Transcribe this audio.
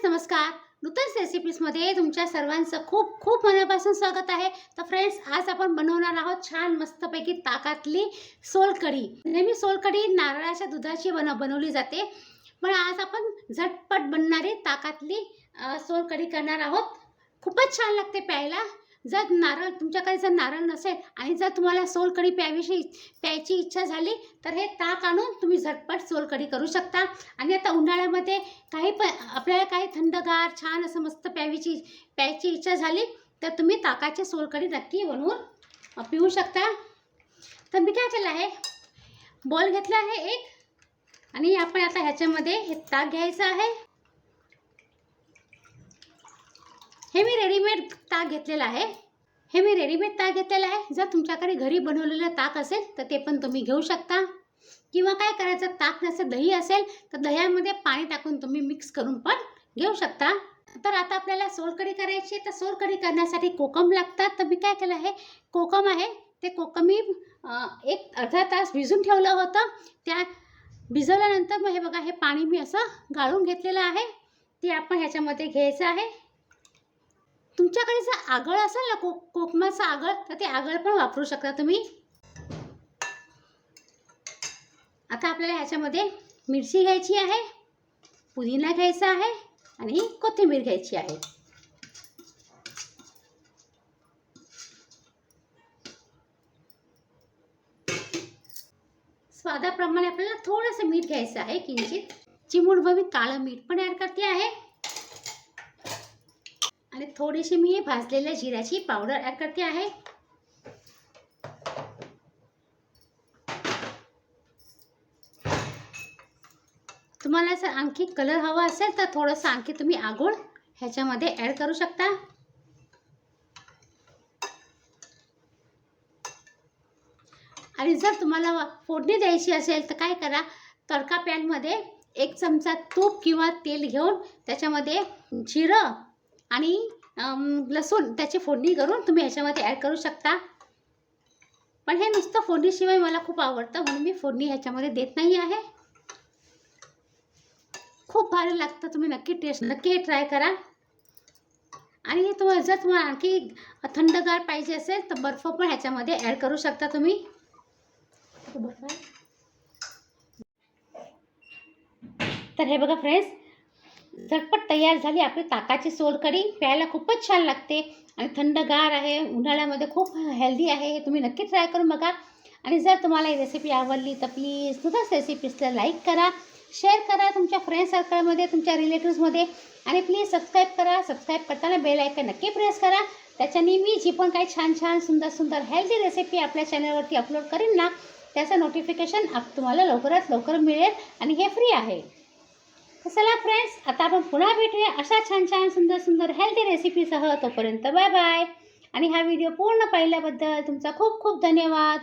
नमस्कार. नूतन रेसिपीजमध्ये तुमच्या सर्वांचं खूप खूप मनापासून स्वागत आहे. तर फ्रेंड्स, आज आपण बनवणार आहोत छान मस्तपैकी ताकातली सोलकढी. नेहमी सोलकढी नारळाच्या दुधाची बनवली जाते, पण आज आपण झटपट बनणारी ताकातली सोलकढी करणार आहोत. खूपच छान लागते प्यायला. जर तुमच्याकडे जर नारळ नसेल आणि जर तुम्हाला सोलकढी प्यायची इच्छा झाली तर हे ताक आणून तुम्ही झटपट सोलकढी करू शकता. आणि आता उन्हाळ्यामध्ये आपल्याला काही थंडगार छान असं मस्त प्यायची इच्छा झाली तर तुम्ही ताकाची सोलकढी नक्की बनवून पिऊ शकता. तर मी काय केलं आहे, बॉल घेतला आहे एक, आणि आपण आता ह्याच्यामध्ये हे ताक घ्यायचं आहे. हे मी रेडीमेड ताक घेतलेलं आहे. जर तुमच्याकडे घरी बनवलेलं ताक असेल तर ते पण तुम्ही घेऊ शकता, किंवा काय करायचं, ताक नसेल दही असेल तर दह्यामध्ये पाणी टाकून तुम्ही मिक्स करून पण घेऊ शकता. तर आता आपल्याला सोलकढी करायची, तर सोलकढी करण्यासाठी कोकम लागतात. तर मी काय केलं आहे, कोकम आहे ते कोकम मी एक अर्धा तास भिजून ठेवलं होतं. त्या भिजवल्यानंतर मग हे बघा, हे पाणी मी असं गाळून घेतलेलं आहे. ते आपण ह्याच्यामध्ये घ्यायचं आहे. तुमच्याकडे जर आगळ असेल ना, कोकमाचं आगळ, तर ते आगळ पण वापरू शकता तुम्ही. आता आपल्याला ह्याच्यामध्ये मिरची घ्यायची आहे, पुदिना घ्यायचा आहे आणि कोथिंबीर घ्यायची आहे. स्वादाप्रमाणे आपल्याला थोडंसं मीठ घ्यायचं आहे, किंचित चिमूटभर मी काळं मीठ पण ॲड करते आहे. आणि थोडीशी मी भाजलेल्या जिऱ्याची पावडर ॲड करते आहे. तुम्हाला जर आणखी कलर हवा असेल तर थोडंसं आणखी तुम्ही आगूळ ह्याच्यामध्ये ॲड करू शकता. आणि जर तुम्हाला फोडणी द्यायची असेल तर काय करा, तडका पॅनमध्ये 1 चमचा तूप किंवा तेल घेऊन त्याच्यामध्ये जिरं आणि लसूण त्याची फोडणी करून तुम्ही ह्याच्यामध्ये ॲड करू शकता. पण हे नुसतं फोडणीशिवाय मला खूप आवडतं, म्हणून मी फोडणी ह्याच्यामध्ये देत नाही आहे. खूप भारी लागतं, तुम्ही नक्की ट्राय करा. आणि जर तुम्हाला आणखी थंडगार पाहिजे असेल तर बर्फ पण ह्याच्यामध्ये ॲड करू शकता तुम्ही. तर हे बघा फ्रेंड्स, झटपट तयार झाली आपली ताकाची सोलकढी. प्यायला खूपच छान लागते आणि थंडगार आहे, उन्हाळ्यामध्ये खूप हेल्दी आहे. हे तुम्ही नक्की ट्राय करून बघा. आणि जर तुम्हाला ही रेसिपी आवडली तर प्लीज तुझ्याच रेसिपीजला लाईक करा, शेअर करा तुमच्या फ्रेंड सर्कलमध्ये, तुमच्या रिलेटिव्समध्ये. आणि प्लीज सबस्क्राईब करा. सबस्क्राईब करताना बेल आयकन नक्की प्रेस करा. त्याच्याने मी जी पण काही छान छान सुंदर हेल्दी रेसिपी आपल्या चॅनलवरती अपलोड करीन ना, त्याचं नोटिफिकेशन तुम्हाला लवकरात लवकर मिळेल, आणि हे फ्री आहे. चला फ्रेंड्स, आता आपण पुन्हा भेटूया अशा छान छान सुंदर हेल्दी रेसिपीसह. तोपर्यंत बाय बाय. आणि हा व्हिडिओ पूर्ण पाहिल्याबद्दल तुमचा खूप खूप धन्यवाद.